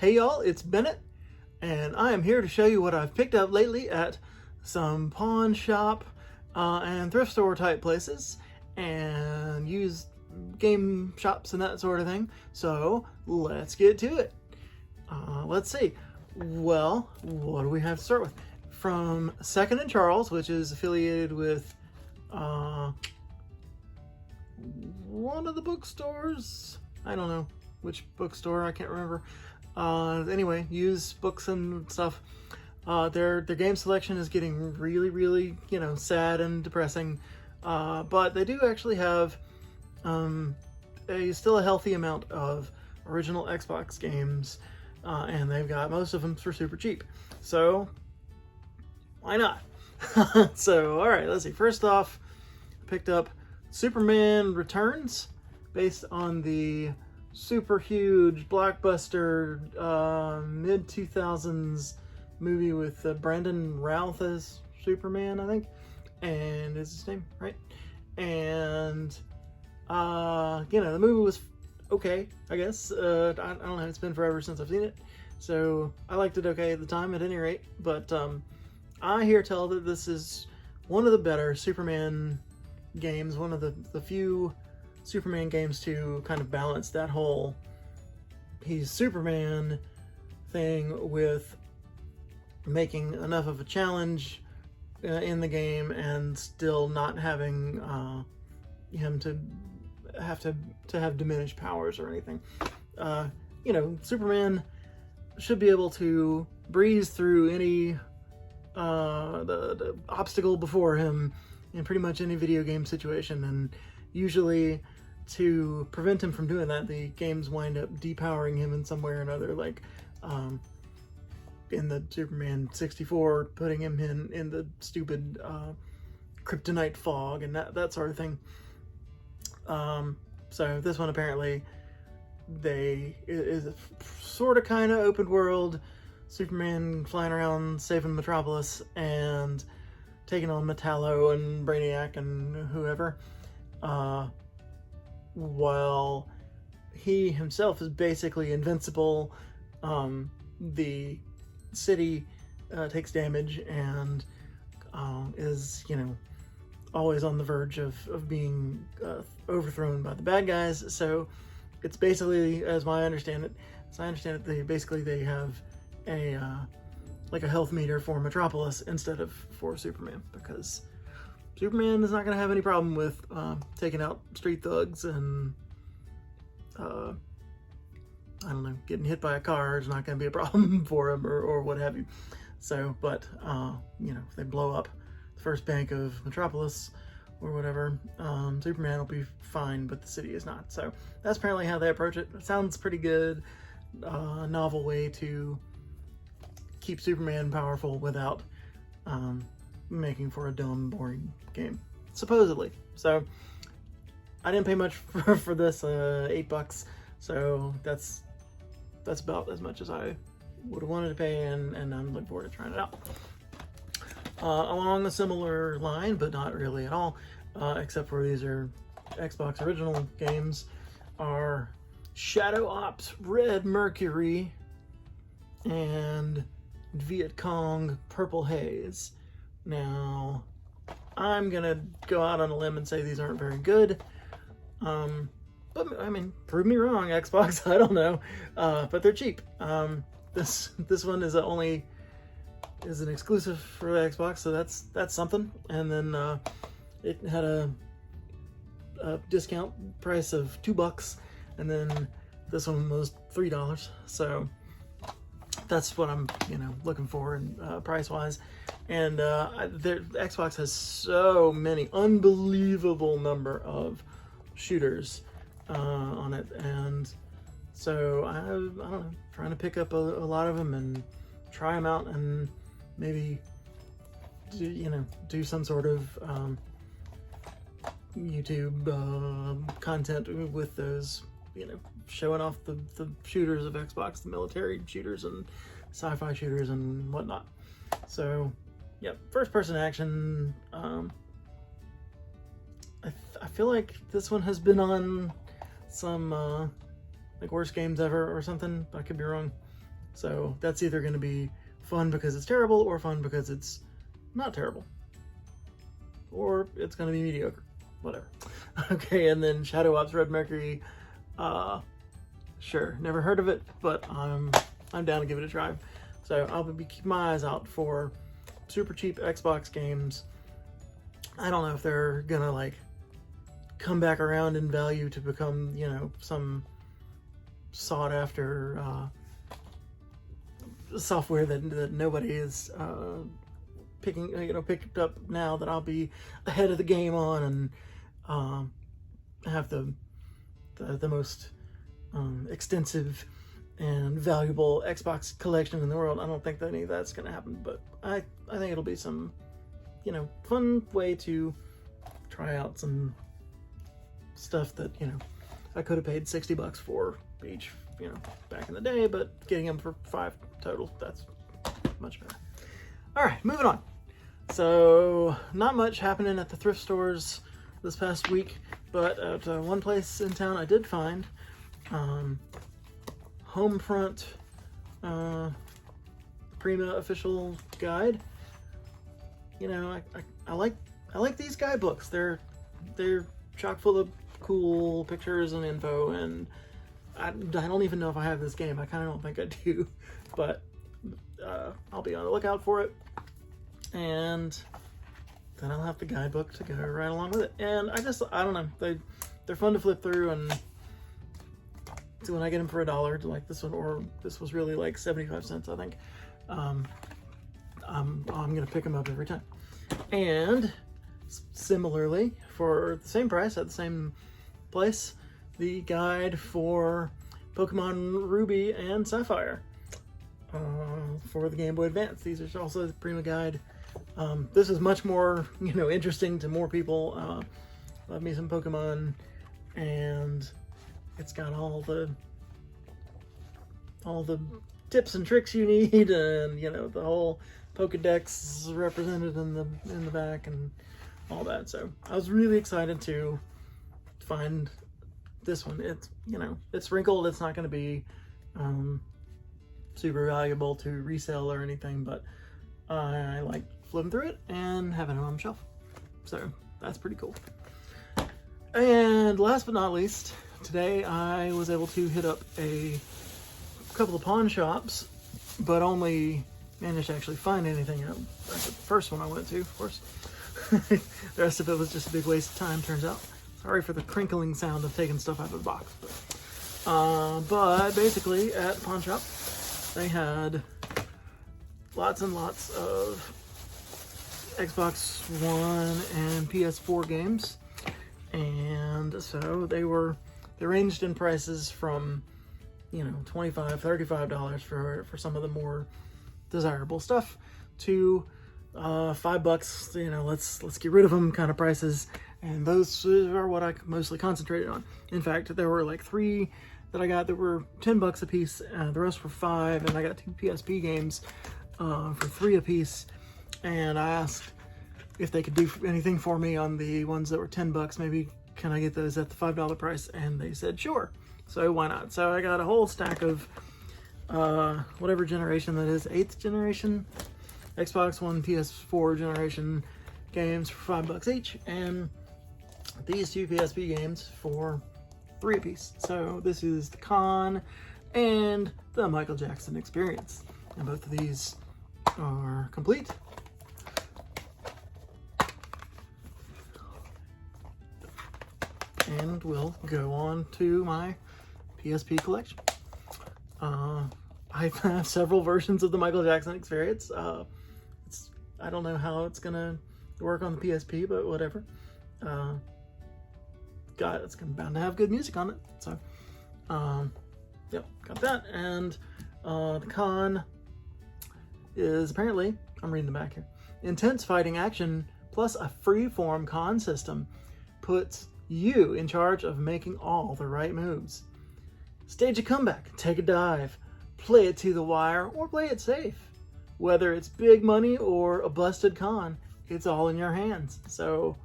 Hey y'all, it's Bennett, and I am here to show you what I've picked up lately at some pawn shop and thrift store type places, and used game shops and that sort of thing. So let's get to it. Let's see. Well, what do we have to start with? From Second and Charles, which is affiliated with one of the bookstores. I don't know which bookstore, I can't remember. Anyway, used books and stuff. Their game selection is getting really, sad and depressing. But they do actually have still a healthy amount of original Xbox games, and they've got most of them for super cheap. So why not? So, all right, let's see. First off, I picked up Superman Returns, based on the super huge blockbuster mid 2000s movie with Brandon Routh as Superman, I think, and is his name right? And the movie was okay, I guess. I don't know, it's been forever since I've seen it, so I liked it okay at the time at any rate. But I hear tell that this is one of the better Superman games, one of the few Superman games to kind of balance that whole he's Superman thing with making enough of a challenge in the game and still not having him to have diminished powers or anything. Superman should be able to breeze through any the obstacle before him in pretty much any video game situation, and usually to prevent him from doing that, the games wind up depowering him in some way or another, like in the Superman 64, putting him in the stupid kryptonite fog and that sort of thing. So this one apparently is a sort of kind of open world Superman flying around saving Metropolis and taking on Metallo and Brainiac and whoever, while he himself is basically invincible. The city takes damage and is always on the verge of being overthrown by the bad guys. So it's basically, as I understand it, they have a health meter for Metropolis instead of for Superman, because Superman is not going to have any problem with taking out street thugs, and getting hit by a car is not going to be a problem for him, or what have you. So, but if they blow up the first bank of Metropolis or whatever, Superman will be fine, but the city is not. So that's apparently how they approach it. It sounds pretty good. Novel way to keep Superman powerful without making for a dumb, boring game, supposedly. So I didn't pay much for this, $8, so that's about as much as I would have wanted to pay, and I'm looking forward to trying it out. Along a similar line, but not really at all, except for these are Xbox original games, are Shadow Ops Red Mercury and Viet Cong Purple Haze. Now, I'm gonna go out on a limb and say these aren't very good. But I mean, prove me wrong, Xbox. I don't know, but they're cheap. This one is an exclusive for the Xbox, so that's something. And then it had a discount price of $2, and then this one was $3. So that's what I'm looking for, and price-wise. And the Xbox has so many unbelievable number of shooters on it, and so I don't know, trying to pick up a lot of them and try them out, and maybe do some sort of YouTube content with those, showing off the shooters of Xbox, the military shooters and sci-fi shooters and whatnot. So, yep, first-person action. I feel like this one has been on some like worst games ever or something. I could be wrong. So that's either going to be fun because it's terrible, or fun because it's not terrible, or it's going to be mediocre, whatever. Okay, and then Shadow Ops Red Mercury, sure, never heard of it, but I'm down to give it a try. So I'll be keeping my eyes out for super cheap Xbox games. I don't know if they're gonna like come back around in value to become, you know, some sought after software that nobody is picked up now, that I'll be ahead of the game on, and have the most extensive and valuable Xbox collection in the world. I don't think that any of that's going to happen, but I think it'll be some, you know, fun way to try out some stuff that, you know, I could have paid $60 for each, you know, back in the day, but getting them for $5 total, that's much better. All right, moving on. So not much happening at the thrift stores this past week, but at one place in town I did find Homefront Prima official guide. You know, I like these guidebooks. They're chock full of cool pictures and info, and I don't even know if I have this game. I kind of don't think I do, but I'll be on the lookout for it, and then I'll have the guidebook to go right along with it. And I don't know, they're fun to flip through, and so when I get them for $1, like this one, or this was really like 75 cents, I think, I'm gonna pick them up every time. And similarly, for the same price at the same place, the guide for Pokemon Ruby and Sapphire for the Game Boy Advance. These are also the Prima guide. This is much more, you know, interesting to more people. Love me some Pokemon, and it's got all the tips and tricks you need, and, you know, the whole Pokedex is represented in the back and all that. So I was really excited to find this one. It's, you know, it's wrinkled. It's not going to be super valuable to resell or anything, but I like flipping through it and having it on the shelf. So that's pretty cool. And last but not least, today I was able to hit up a couple of pawn shops, but only managed to actually find anything at the first one I went to, of course. The rest of it was just a big waste of time, turns out. Sorry for the crinkling sound of taking stuff out of the box. But basically, at the pawn shop, they had lots and lots of Xbox One and PS4 games. And so they ranged in prices from, you know, $25, $35 for some of the more desirable stuff to $5, you know, let's get rid of them kind of prices. And those are what I mostly concentrated on. In fact, there were like 3 that I got that were $10 a piece, the rest were $5, and I got 2 PSP games for $3 a piece. And I asked if they could do anything for me on the ones that were $10. Maybe can I get those at the $5 price? And they said sure. So why not? So I got a whole stack of whatever generation that is, 8th generation Xbox One, PS4 generation games for $5 each, and these 2 PSP games for $3 a piece. So this is the Con and the Michael Jackson Experience, and both of these are complete. And we'll go on to my PSP collection. I have several versions of the Michael Jackson Experience. I don't know how it's gonna work on the PSP, but whatever. It's bound to have good music on it. So, yep, got that. And the Con is apparently, I'm reading the back here, intense fighting action plus a free-form con system puts you in charge of making all the right moves. Stage a comeback, take a dive, play it to the wire, or play it safe. Whether it's big money or a busted con, it's all in your hands. So,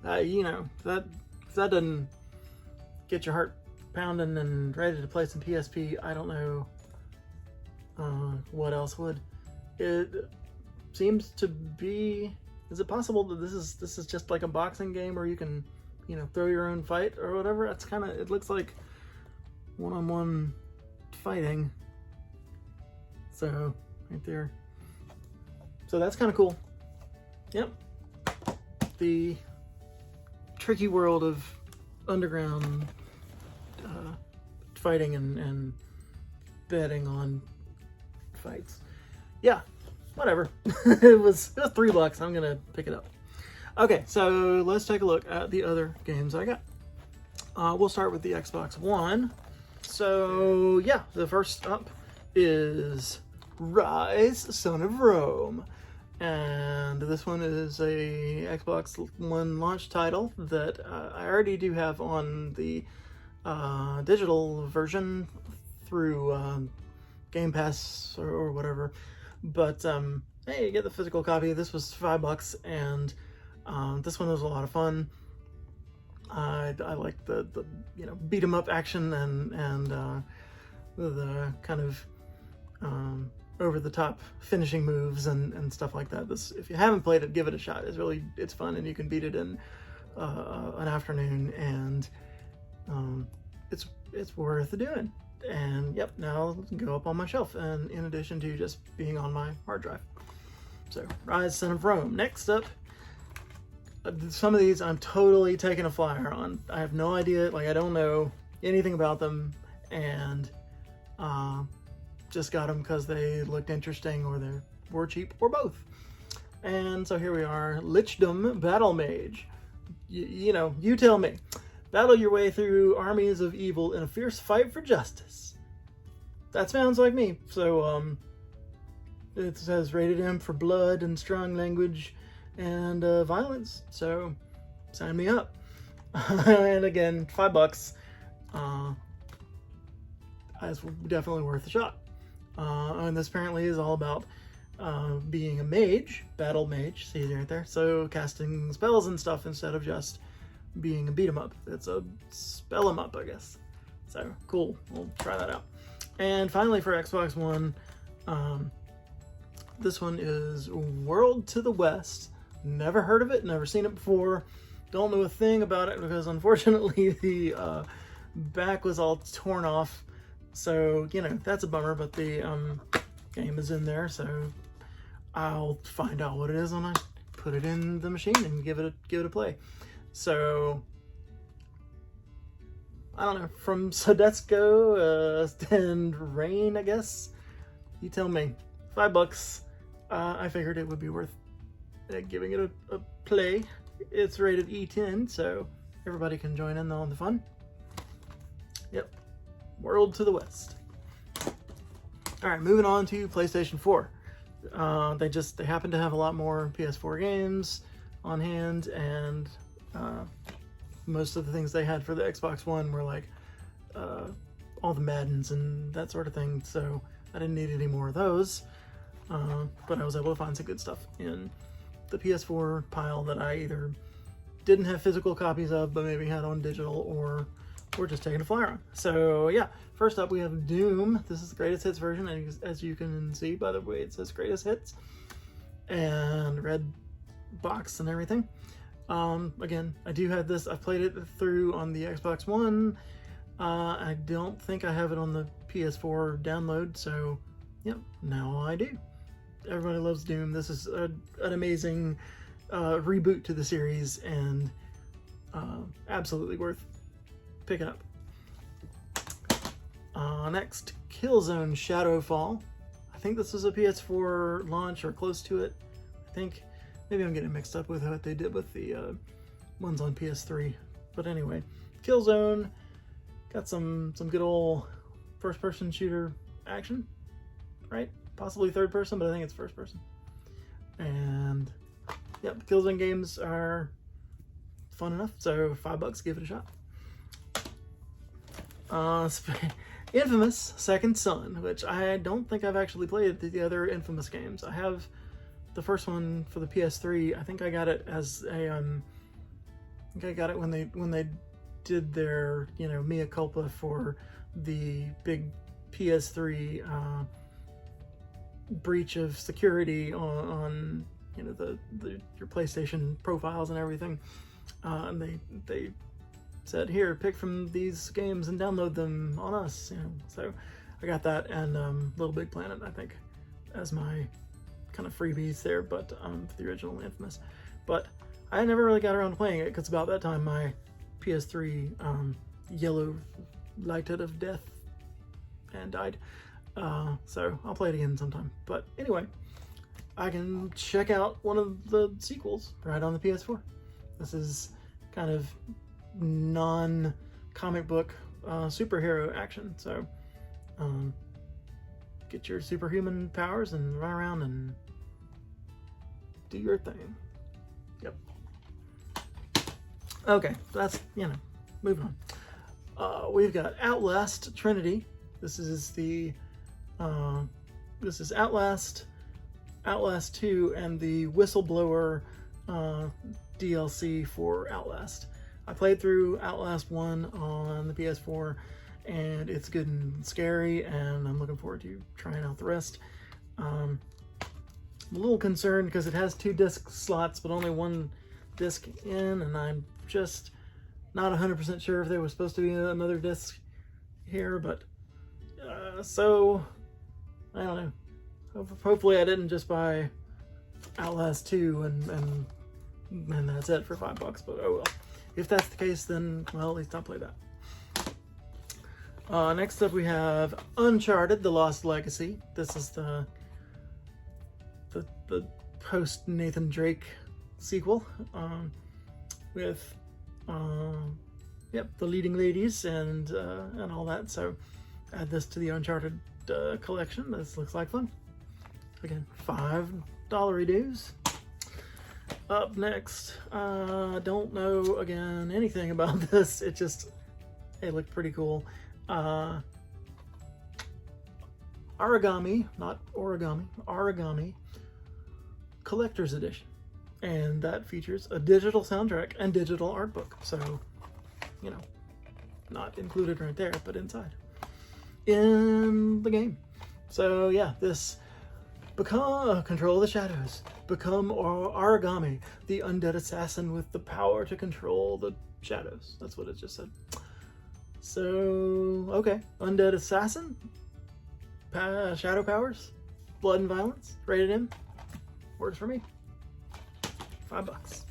you know, if that doesn't get your heart pounding and ready to play some PSP, I don't know What else would? It seems to be. Is it possible that this is just like a boxing game where you can, throw your own fight or whatever? That's kind of. It looks like one-on-one fighting. So right there. So that's kind of cool. Yep. The tricky world of underground fighting and betting on fights. Yeah, whatever. it was $3. I'm gonna pick it up. Okay, so let's take a look at the other games I got. We'll start with the Xbox One. So yeah, the first up is Rise, Son of Rome. And this one is a Xbox One launch title that I already do have on the digital version through Game Pass or whatever. But hey, you get the physical copy. This was $5, and this one was a lot of fun. I like the beat 'em up action and the kind of over the top finishing moves and stuff like that. This, if you haven't played it, give it a shot. It's fun, and you can beat it in an afternoon, and it's worth doing. And yep, now go up on my shelf, and in addition to just being on my hard drive. So Rise, Son of Rome. Next up, some of these I'm totally taking a flyer on. I have no idea, I don't know anything about them, and just got them because they looked interesting, or they were cheap, or both. And so here we are, Lichdom Battle Mage. You tell me. Battle your way through armies of evil in a fierce fight for justice. That sounds like me. So it says rated M for blood and strong language and violence. So sign me up. And again, $5. It's definitely worth a shot. And this apparently is all about being a mage, battle mage, see right there. So casting spells and stuff instead of just being a beat 'em up. It's a spell 'em up, I guess. So cool, we'll try that out. And finally for Xbox One, this one is World to the West. Never heard of it, never seen it before. Don't know a thing about it because unfortunately the back was all torn off. So, that's a bummer, but the game is in there, so I'll find out what it is when I put it in the machine and give it a play. So, I don't know, from Sodetsko and Rain, I guess? You tell me. $5. I figured it would be worth giving it a play. It's rated E10, so everybody can join in on the fun. Yep. World to the West. Alright, moving on to PlayStation 4. They happen to have a lot more PS4 games on hand, and most of the things they had for the Xbox One were like all the Maddens and that sort of thing, so I didn't need any more of those. But I was able to find some good stuff in the PS4 pile that I either didn't have physical copies of, but maybe had on digital, or we're just taking a flyer on. So yeah, first up we have Doom. This is the greatest hits version, and as you can see by the way it says greatest hits and red box and everything. Again, I do have this. I played it through on the Xbox One. I don't think I have it on the PS4 download, so yep, now I do. Everybody loves Doom. This is an amazing reboot to the series, and absolutely worth picking up. Next, Killzone Shadowfall. I think this is a PS4 launch or close to it. I think maybe I'm getting mixed up with what they did with the ones on PS3. But anyway, Killzone got some good old first-person shooter action, right? Possibly third person, but I think it's first person. And yep, Killzone games are fun enough, so $5, give it a shot. Infamous Second Son, which I don't think I've actually played the other Infamous games. I have the first one for the PS3. I think I got it as a I think I got it when they did their mea culpa for the big PS3 breach of security on you know your PlayStation profiles and everything, and they said, here, pick from these games and download them on us, you know. So I got that and Little Big Planet, I think, as my kind of freebies there, but the original Infamous. But I never really got around to playing it because about that time my PS3 yellow lighted of death and died. So I'll play it again sometime. But anyway, I can check out one of the sequels right on the PS4. This is kind of non-comic book superhero action. So get your superhuman powers and run around and do your thing. Yep. Okay, that's, you know, moving on. We've got Outlast Trinity. This is the this is Outlast 2 and the Whistleblower DLC for Outlast. I played through Outlast 1 on the PS4 and it's good and scary, and I'm looking forward to trying out the rest. I'm a little concerned because it has 2 disc slots but only 1 disc in, and I'm just not 100% sure if there was supposed to be another disc here, but so I don't know. Hopefully I didn't just buy Outlast 2 and that's it for $5, but oh well. If that's the case, then, well, at least I'll play that. Next up we have Uncharted: The Lost Legacy. This is the post Nathan Drake sequel with yep, the leading ladies and all that. So add this to the Uncharted collection. This looks like fun. Again, $5 dues. Up next, don't know again anything about this. It looked pretty cool. Origami, not origami, Origami Collector's Edition, and that features a digital soundtrack and digital art book. So, you know, not included right there, but inside in the game. So yeah, this control the shadows. Become Origami, the undead assassin with the power to control the shadows. That's what it just said. So, okay. Undead assassin, shadow powers, blood and violence, rated M. Works for me. $5.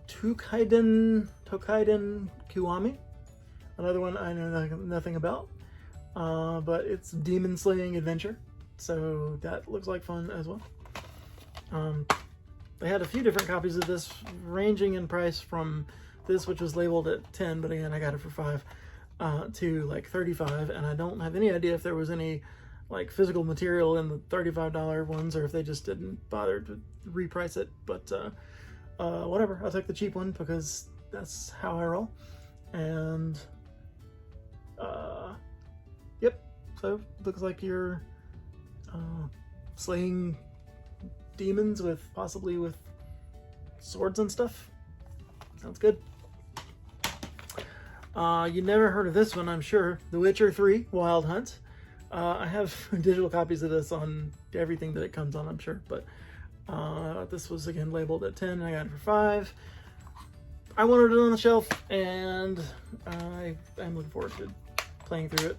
Tokaiden Kiwami. Another one I know nothing about. But it's demon slaying adventure. So that looks like fun as well. They had a few different copies of this, ranging in price from this, which was labeled at 10, but again, I got it for 5, to like 35, and I don't have any idea if there was any like physical material in the $35 ones, or if they just didn't bother to reprice it, but whatever. I took the cheap one because that's how I roll. And yep, so looks like you're slaying demons possibly with swords and stuff. Sounds good. You never heard of this one, I'm sure. The Witcher 3 Wild Hunt. I have digital copies of this on everything that it comes on, I'm sure, but this was again labeled at 10 and I got it for 5. I wanted it on the shelf, and I'm looking forward to playing through it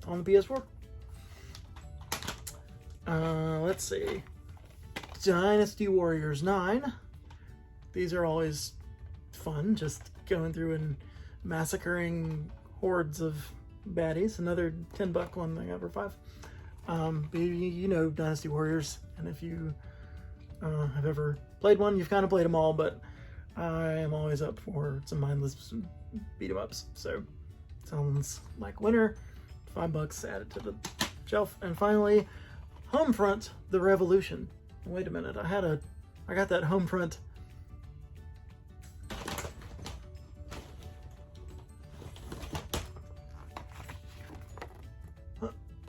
on the PS4. Let's see. Dynasty Warriors 9. These are always fun, just going through and massacring hordes of baddies. Another $10 one I got for 5. You know Dynasty Warriors, and if you have ever played one, you've kind of played them all, but I am always up for some mindless beat-em-ups, so sounds like winner. $5, add it to the shelf. And finally, Homefront: The Revolution. Wait a minute, I got that Homefront.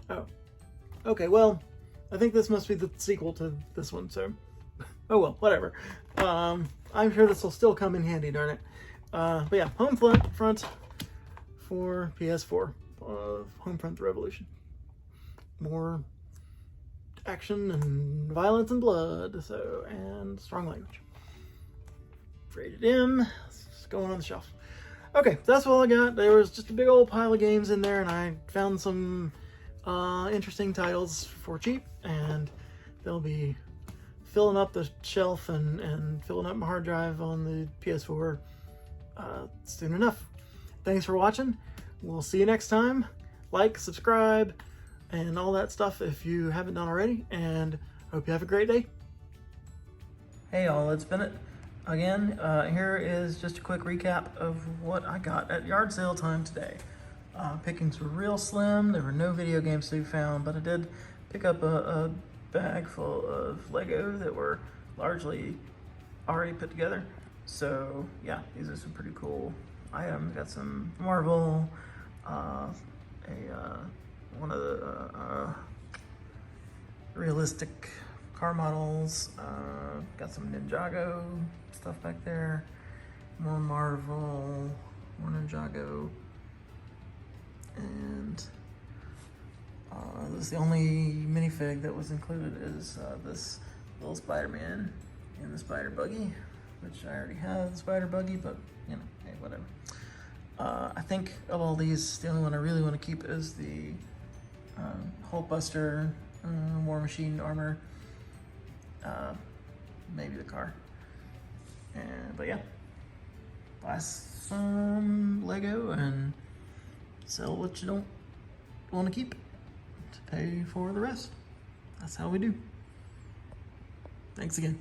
Oh, okay, well, I think this must be the sequel to this one, so oh well, whatever. I'm sure this will still come in handy, darn it. But yeah, Homefront for PS4, Homefront: The Revolution. More action and violence and blood, so, and strong language. Rated M. It's going on the shelf. Okay, that's all I got. There was just a big old pile of games in there, and I found some interesting titles for cheap, and they'll be filling up the shelf and filling up my hard drive on the PS4 soon enough. Thanks for watching. We'll see you next time. Like, subscribe, and all that stuff if you haven't done already, and hope you have a great day. Hey all, it's Bennett again. Here is just a quick recap of what I got at yard sale time today. Pickings were real slim. There were no video games to be found, but I did pick up a bag full of Lego that were largely already put together. So yeah, these are some pretty cool items. Got some Marvel, one of the realistic car models. Got some Ninjago stuff back there. More Marvel, more Ninjago, and this is the only minifig that was included is this little Spider-Man in the spider buggy, which I already have the spider buggy, but you know, hey, whatever. I think of all these, the only one I really want to keep is the Hulkbuster War Machine armor, maybe the car. But yeah, buy some Lego and sell what you don't want to keep to pay for the rest. That's how we do. Thanks again.